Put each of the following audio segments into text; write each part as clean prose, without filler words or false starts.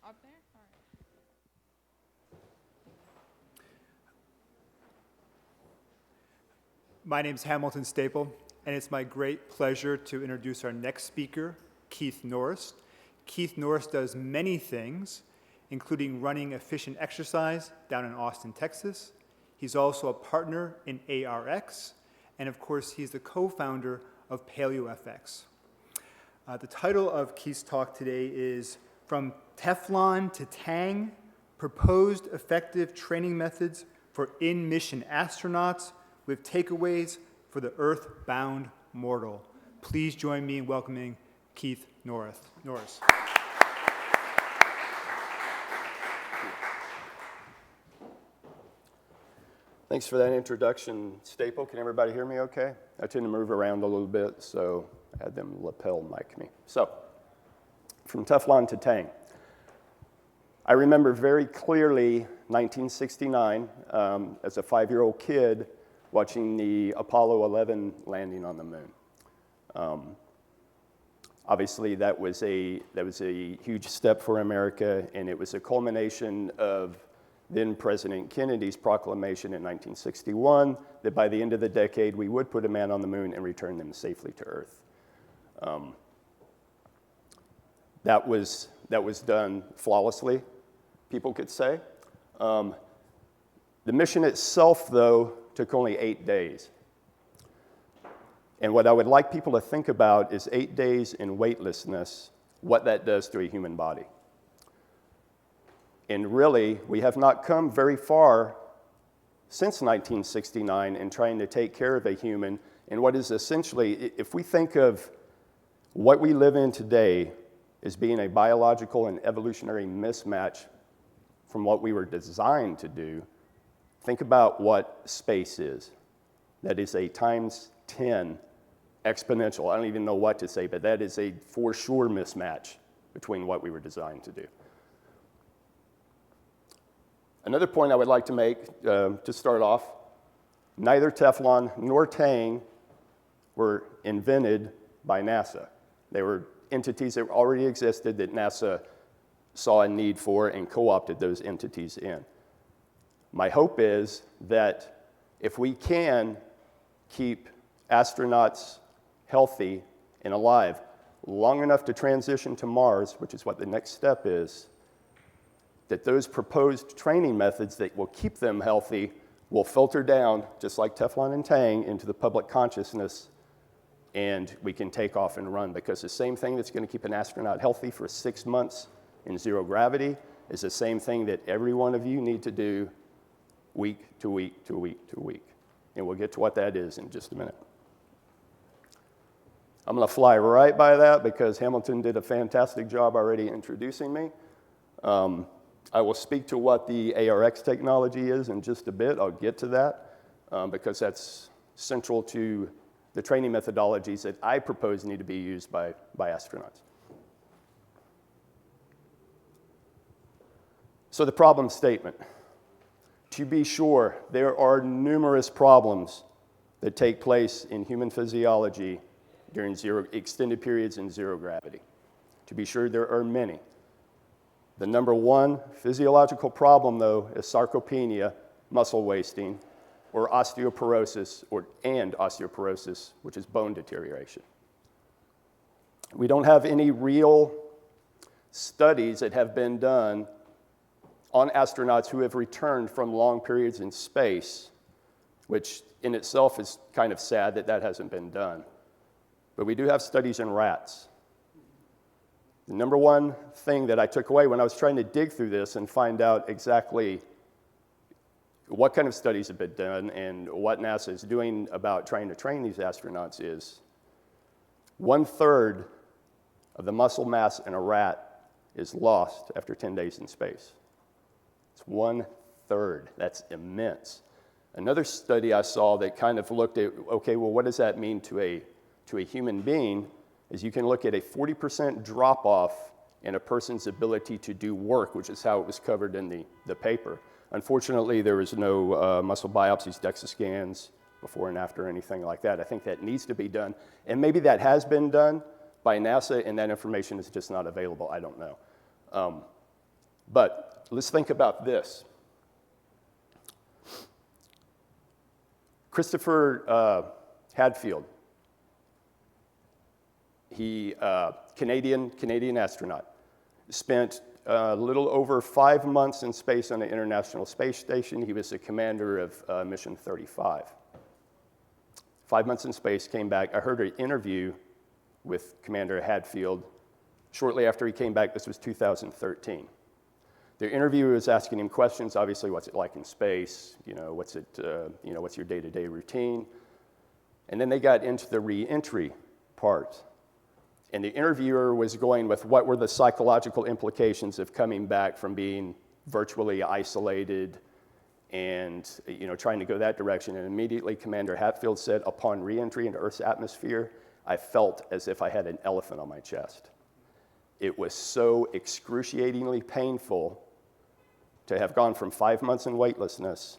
Up there? All right. My name is Hamilton Staple, and it's my great pleasure to introduce our next speaker, Keith Norris. Keith Norris does many things, including running efficient exercise down in Austin, Texas. He's also a partner in ARX, and of course, he's the co-founder of PaleoFX. The title of Keith's talk today is From Teflon to Tang, Proposed Effective Training Methods for In-Mission Astronauts with Takeaways for the Earthbound Mortal. Please join me in welcoming Keith Norris. Thanks for that introduction, Staple. Can everybody hear me okay? I tend to move around a little bit, so I had them lapel mic me. So, from Teflon to Tang. I remember very clearly 1969 as a 5-year-old kid watching the Apollo 11 landing on the moon. Obviously, that was a huge step for America, and it was a culmination of then President Kennedy's proclamation in 1961 that by the end of the decade we would put a man on the moon and return them safely to Earth. That was done flawlessly, people could say. The mission itself, though, took only 8 days. And what I would like people to think about is 8 days in weightlessness, what that does to a human body. And really, we have not come very far since 1969 in trying to take care of a human in what is essentially, if we think of what we live in today as being a biological and evolutionary mismatch from what we were designed to do, think about what space is. That is a times 10 exponential. I don't even know what to say, but that is a for sure mismatch between what we were designed to do. Another point I would like to make to start off, neither Teflon nor Tang were invented by NASA. They were entities that already existed that NASA saw a need for and co-opted those entities in. My hope is that if we can keep astronauts healthy and alive long enough to transition to Mars, which is what the next step is, that those proposed training methods that will keep them healthy will filter down, just like Teflon and Tang, into the public consciousness, and we can take off and run. Because the same thing that's going to keep an astronaut healthy for 6 months in zero gravity is the same thing that every one of you need to do week to week to week to week. And we'll get to what that is in just a minute. I'm going to fly right by that because Hamilton did a fantastic job already introducing me. I will speak to what the ARX technology is in just a bit. I'll get to that because that's central to the training methodologies that I propose need to be used by astronauts. So the problem statement. To be sure, there are numerous problems that take place in human physiology during extended periods in zero gravity. To be sure, there are many. The number one physiological problem, though, is sarcopenia, muscle wasting, or osteoporosis, and osteoporosis, which is bone deterioration. We don't have any real studies that have been done on astronauts who have returned from long periods in space, which in itself is kind of sad that that hasn't been done. But we do have studies in rats. The number one thing that I took away when I was trying to dig through this and find out exactly what kind of studies have been done and what NASA is doing about trying to train these astronauts is 1/3 of the muscle mass in a rat is lost after 10 days in space. It's 1/3. That's immense. Another study I saw that kind of looked at, okay, well, what does that mean to a human being, is you can look at a 40% drop-off in a person's ability to do work, which is how it was covered in the paper. Unfortunately, there was no muscle biopsies, DEXA scans, before and after, anything like that. I think that needs to be done. And maybe that has been done by NASA, and that information is just not available. I don't know. But let's think about this. Christopher Hadfield, he Canadian astronaut, spent a little over 5 months in space on the International Space Station. He was the commander of Mission 35. 5 months in space, came back. I heard an interview with Commander Hadfield shortly after he came back. This was 2013. The interviewer was asking him questions, obviously, what's it like in space? What's your day-to-day routine? And then they got into the re-entry part. And the interviewer was going with what were the psychological implications of coming back from being virtually isolated and trying to go that direction. And immediately Commander Hatfield said, upon re-entry into Earth's atmosphere, I felt as if I had an elephant on my chest. It was so excruciatingly painful to have gone from 5 months in weightlessness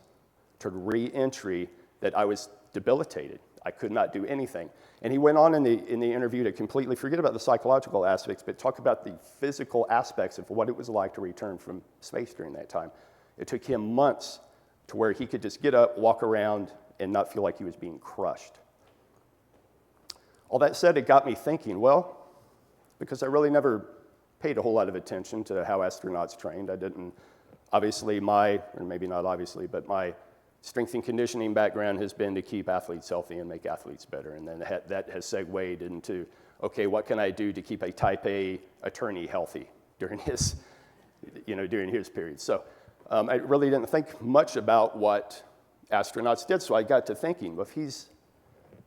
to re-entry that I was debilitated. I could not do anything. And he went on in the interview to completely forget about the psychological aspects, but talk about the physical aspects of what it was like to return from space during that time. It took him months to where he could just get up, walk around, and not feel like he was being crushed. All that said, it got me thinking, well, because I really never paid a whole lot of attention to how astronauts trained. I didn't, obviously my strength and conditioning background has been to keep athletes healthy and make athletes better. And then that has segued into, okay, what can I do to keep a type A attorney healthy during his period? So I really didn't think much about what astronauts did. So I got to thinking, well, if he's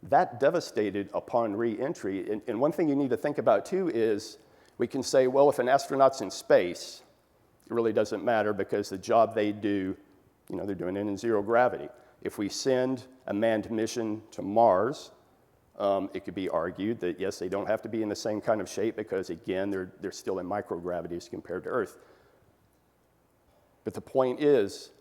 that devastated upon re-entry, and one thing you need to think about too is we can say, well, if an astronaut's in space, it really doesn't matter because the job they do, they're doing it in zero gravity. If we send a manned mission to Mars, it could be argued that, yes, they don't have to be in the same kind of shape because, again, they're still in microgravity as compared to Earth. But the point is,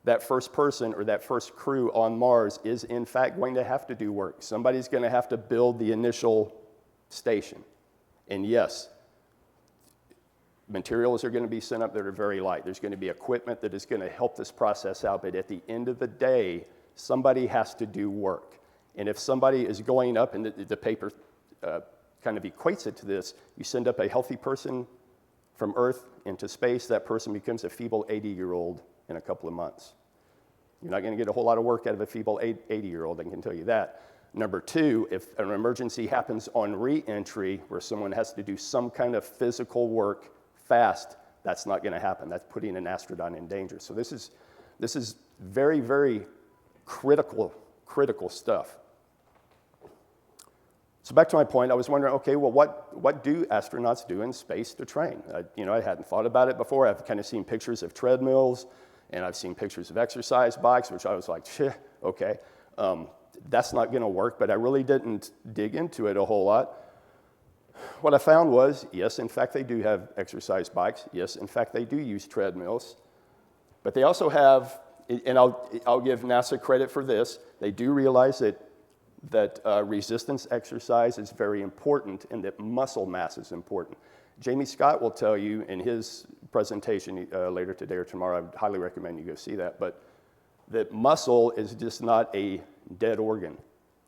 that first person or that first crew on Mars is, in fact, going to have to do work. Somebody's going to have to build the initial station. And yes, materials are going to be sent up that are very light. There's going to be equipment that is going to help this process out. But at the end of the day, somebody has to do work. And if somebody is going up, and the paper kind of equates it to this, you send up a healthy person from Earth into space, that person becomes a feeble 80-year-old in a couple of months. You're not going to get a whole lot of work out of a feeble 80-year-old, I can tell you that. Number two, if an emergency happens on re-entry where someone has to do some kind of physical work fast, that's not going to happen. That's putting an astronaut in danger. So this is very, very critical stuff. So back to my point, I was wondering, okay, well, what do astronauts do in space to train? I hadn't thought about it before. I've kind of seen pictures of treadmills, and I've seen pictures of exercise bikes, which I was like, okay, that's not going to work, but I really didn't dig into it a whole lot. What I found was, yes, in fact, they do have exercise bikes. Yes, in fact, they do use treadmills. But they also have, and I'll give NASA credit for this, they do realize that resistance exercise is very important and that muscle mass is important. Jamie Scott will tell you in his presentation later today or tomorrow, I would highly recommend you go see that, but that muscle is just not a dead organ.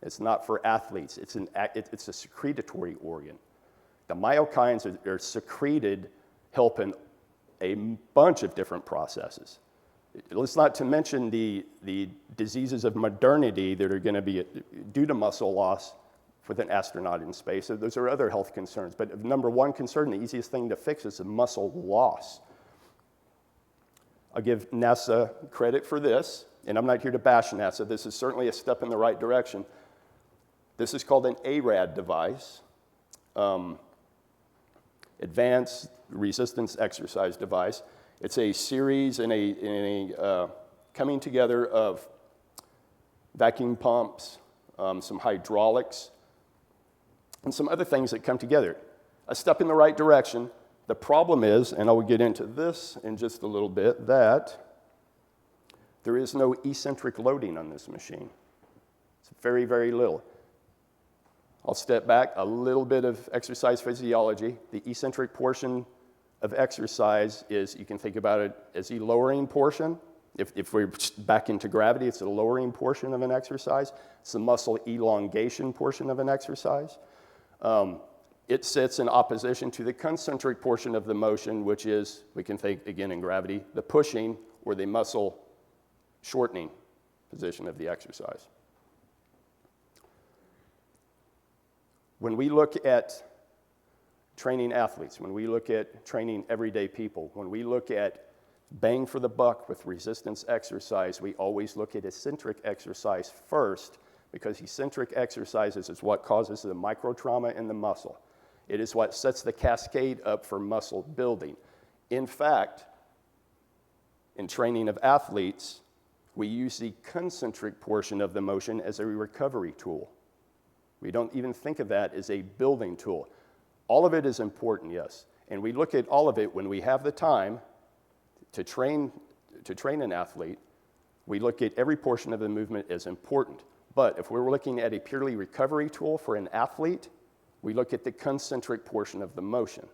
It's not for athletes. It's a secretory organ. The myokines are secreted, helping a bunch of different processes. Let's not to mention the diseases of modernity that are going to be due to muscle loss with an astronaut in space. So those are other health concerns. But number one concern, the easiest thing to fix is the muscle loss. I'll give NASA credit for this, and I'm not here to bash NASA. This is certainly a step in the right direction. This is called an Arad device, Advanced Resistance Exercise Device. It's a series and a coming together of vacuum pumps, some hydraulics, and some other things that come together. A step in the right direction. The problem is, and I will get into this in just a little bit, that there is no eccentric loading on this machine. It's very, very little. I'll step back a little bit of exercise physiology. The eccentric portion of exercise is, you can think about it as a lowering portion. If we're back into gravity, it's a lowering portion of an exercise. It's the muscle elongation portion of an exercise. It sits in opposition to the concentric portion of the motion, which is, we can think, again in gravity, the pushing or the muscle shortening position of the exercise. When we look at training athletes, when we look at training everyday people, when we look at bang for the buck with resistance exercise, we always look at eccentric exercise first, because eccentric exercises is what causes the microtrauma in the muscle. It is what sets the cascade up for muscle building. In fact, in training of athletes, we use the concentric portion of the motion as a recovery tool. We don't even think of that as a building tool. All of it is important, yes, and we look at all of it when we have the time to train an athlete. We look at every portion of the movement as important. But if we're looking at a purely recovery tool for an athlete, we look at the concentric portion of the motion.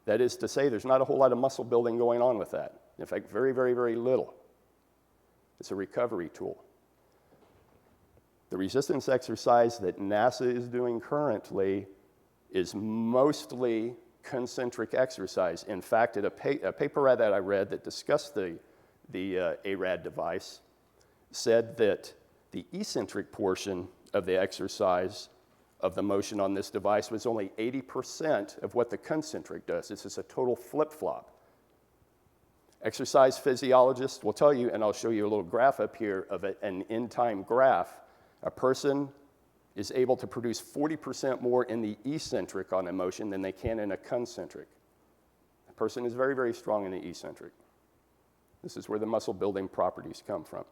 That is to say, there's not a whole lot of muscle building going on with that. In fact, very, very, very little. It's a recovery tool. The resistance exercise that NASA is doing currently is mostly concentric exercise. In fact, at a paper that I read that discussed the Arad device said that the eccentric portion of the exercise of the motion on this device was only 80% of what the concentric does. This is a total flip-flop. Exercise physiologists will tell you, and I'll show you a little graph up here of an in-time graph, a person is able to produce 40% more in the eccentric on a motion than they can in a concentric. A person is very, very strong in the eccentric. This is where the muscle building properties come from.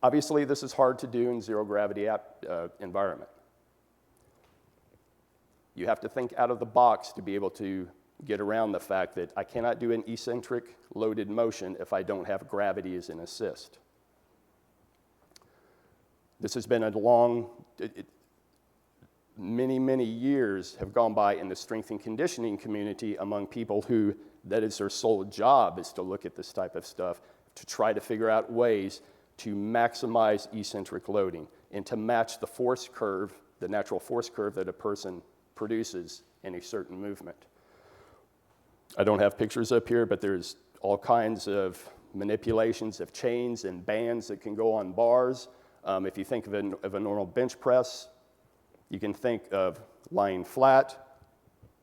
Obviously, this is hard to do in zero gravity environment. You have to think out of the box to be able to get around the fact that I cannot do an eccentric loaded motion if I don't have gravity as an assist. This has been a long, many years have gone by in the strength and conditioning community among people who, that is their sole job, is to look at this type of stuff, to try to figure out ways to maximize eccentric loading and to match the force curve, the natural force curve that a person produces in a certain movement. I don't have pictures up here, but there's all kinds of manipulations of chains and bands that can go on bars. If you think of a normal bench press, you can think of lying flat,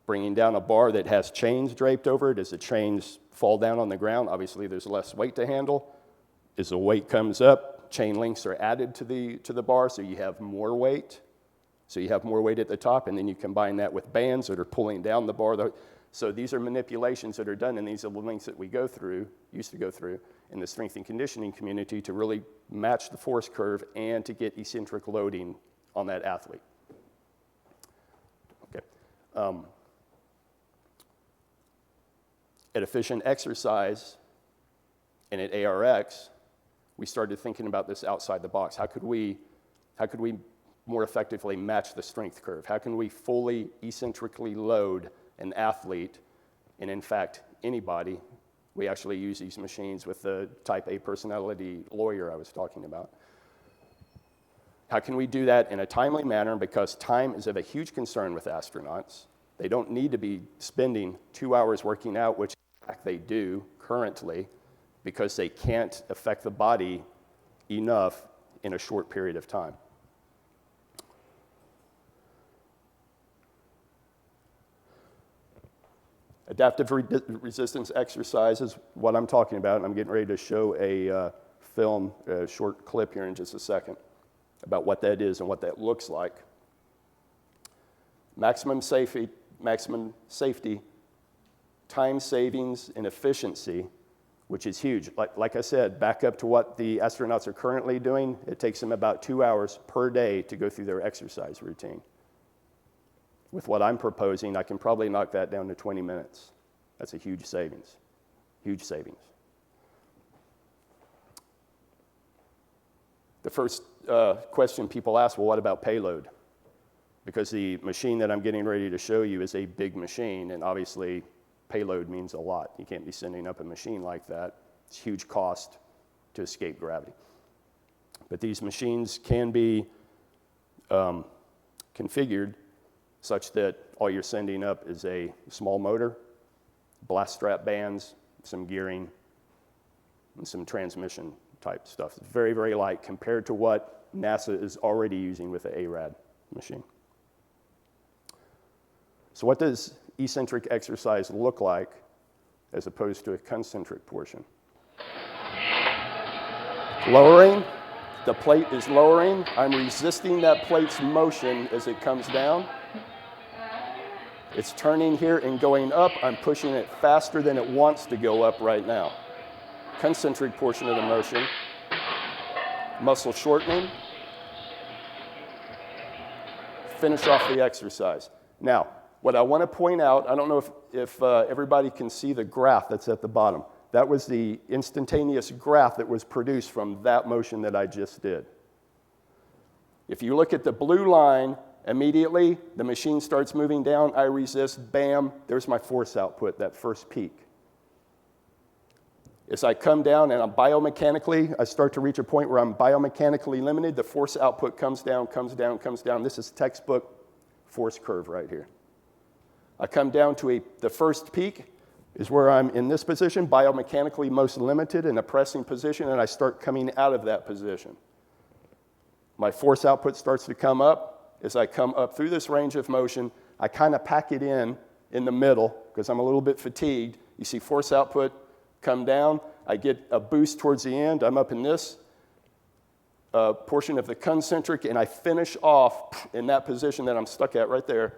bringing down a bar that has chains draped over it. As the chains fall down on the ground, obviously there's less weight to handle. As the weight comes up, chain links are added to the bar, so you have more weight. So you have more weight at the top, and then you combine that with bands that are pulling down the bar. So these are manipulations that are done, and these are the links that we used to go through in the strength and conditioning community to really match the force curve and to get eccentric loading on that athlete. Okay. At Efficient Exercise and at ARX, we started thinking about this outside the box. How could we more effectively match the strength curve? How can we fully eccentrically load an athlete, and in fact, anybody? We actually use these machines with the type A personality lawyer I was talking about. How can we do that in a timely manner? Because time is of a huge concern with astronauts. They don't need to be spending 2 hours working out, which in fact they do currently, because they can't affect the body enough in a short period of time. Adaptive resistance exercise is what I'm talking about, and I'm getting ready to show a short clip here in just a second about what that is and what that looks like. Maximum safety, time savings, and efficiency, which is huge. Like I said, back up to what the astronauts are currently doing, it takes them about 2 hours per day to go through their exercise routine. With what I'm proposing, I can probably knock that down to 20 minutes. That's a huge savings, huge savings. The first question people ask, well, what about payload? because the machine that I'm getting ready to show you is a big machine, and obviously payload means a lot. You can't be sending up a machine like that. It's huge cost to escape gravity. But these machines can be configured such that all you're sending up is a small motor, blast strap bands, some gearing, and some transmission type stuff. It's very, very light compared to what NASA is already using with the ARAD machine. So what does eccentric exercise look like as opposed to a concentric portion? Lowering, the plate is lowering. I'm resisting that plate's motion as it comes down. It's turning here and going up. I'm pushing it faster than it wants to go up right now. Concentric portion of the motion. Muscle shortening. Finish off the exercise. Now, what I want to point out, I don't know if everybody can see the graph that's at the bottom. That was the instantaneous graph that was produced from that motion that I just did. If you look at the blue line, immediately the machine starts moving down, I resist, bam, there's my force output, that first peak. As I come down and I start to reach a point where I'm biomechanically limited, the force output comes down, comes down, comes down. This is textbook force curve right here. I come down to the first peak is where I'm in this position, biomechanically most limited in a pressing position, and I start coming out of that position. My force output starts to come up. As I come up through this range of motion, I kind of pack it in the middle because I'm a little bit fatigued. You see force output come down. I get a boost towards the end. I'm up in this portion of the concentric, and I finish off in that position that I'm stuck at right there.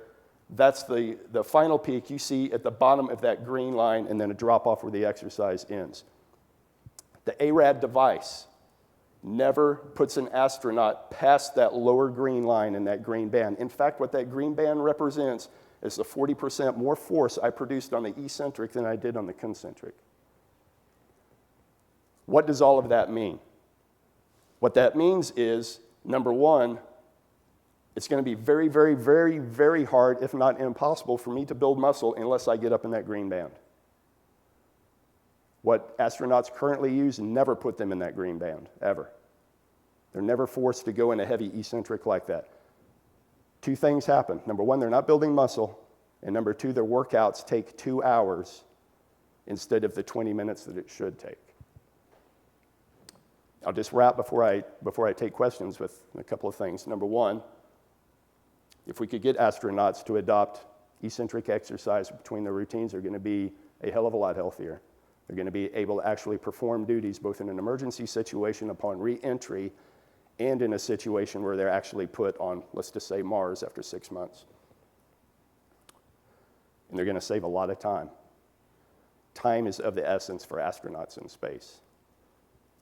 That's the final peak you see at the bottom of that green line, and then a drop off where the exercise ends. The Arad device never puts an astronaut past that lower green line in that green band. In fact, what that green band represents is the 40% more force I produced on the eccentric than I did on the concentric. What does all of that mean? What that means is, number one, it's going to be very, very, very, very hard, if not impossible, for me to build muscle unless I get up in that green band. What astronauts currently use never put them in that green band, ever. They're never forced to go in a heavy eccentric like that. Two things happen. Number one, they're not building muscle. And number two, their workouts take 2 hours instead of the 20 minutes that it should take. I'll just wrap before I take questions with a couple of things. Number one, if we could get astronauts to adopt eccentric exercise between their routines, they're going to be a hell of a lot healthier. They're going to be able to actually perform duties both in an emergency situation upon re-entry and in a situation where they're actually put on, let's just say, Mars after 6 months. And they're going to save a lot of time. Time is of the essence for astronauts in space.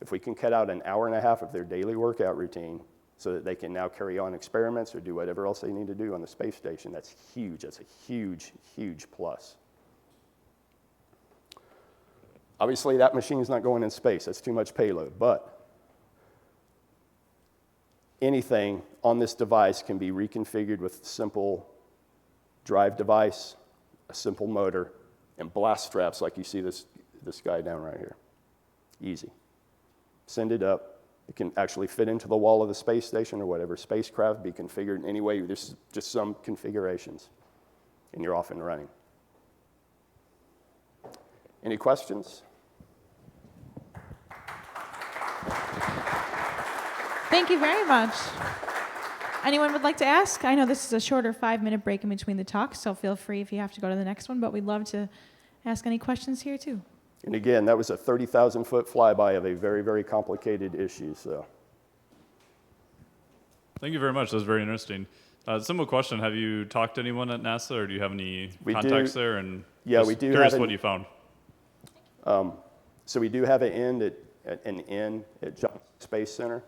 If we can cut out an hour and a half of their daily workout routine so that they can now carry on experiments or do whatever else they need to do on the space station, that's huge. That's a huge, huge plus. Obviously, that machine is not going in space. That's too much payload. But anything on this device can be reconfigured with a simple drive device, a simple motor, and blast straps like you see this guy down right here. Easy. Send it up. It can actually fit into the wall of the space station or whatever spacecraft, be configured in any way. There's just some configurations, and you're off and running. Any questions? Thank you very much. Anyone would like to ask? I know this is a shorter 5-minute break in between the talks, so feel free if you have to go to the next one, but we'd love to ask any questions here too. And again, that was a 30,000-foot flyby of a very, very complicated issue. So, thank you very much. That was very interesting. Simple question: have you talked to anyone at NASA, or do you have any contacts there? And yeah, we do. Curious what you found. So we do have an end at Johnson Space Center,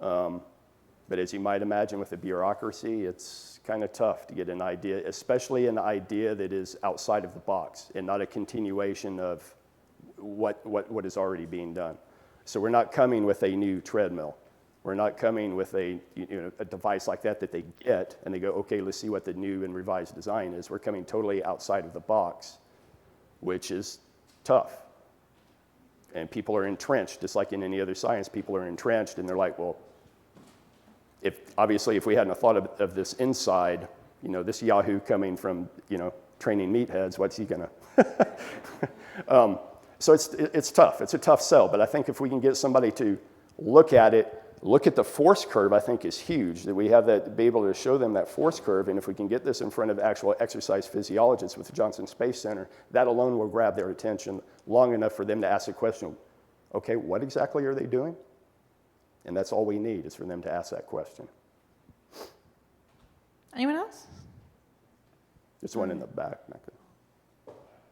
but as you might imagine, with the bureaucracy, it's kind of tough to get an idea, especially an idea that is outside of the box and not a continuation of what is already being done. So we're not coming with a new treadmill. We're not coming with a device like that they get and they go, okay, let's see what the new and revised design is. We're coming totally outside of the box, which is tough. And people are entrenched, just like in any other science, people are entrenched and they're like, well, obviously if we hadn't thought of this inside, this Yahoo coming from, training meatheads, what's he gonna? So it's tough. It's a tough sell, but I think if we can get somebody to look at it, look at the force curve, I think is huge, that we have that, be able to show them that force curve, and if we can get this in front of actual exercise physiologists with the Johnson Space Center, that alone will grab their attention long enough for them to ask the question, okay, what exactly are they doing? And that's all we need is for them to ask that question. Anyone else? There's one in the back.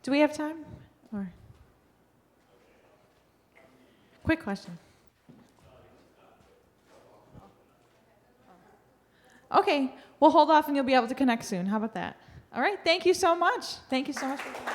Do we have time? Or quick question. Okay, we'll hold off and you'll be able to connect soon. How about that? All right, thank you so much. Thank you so much for coming.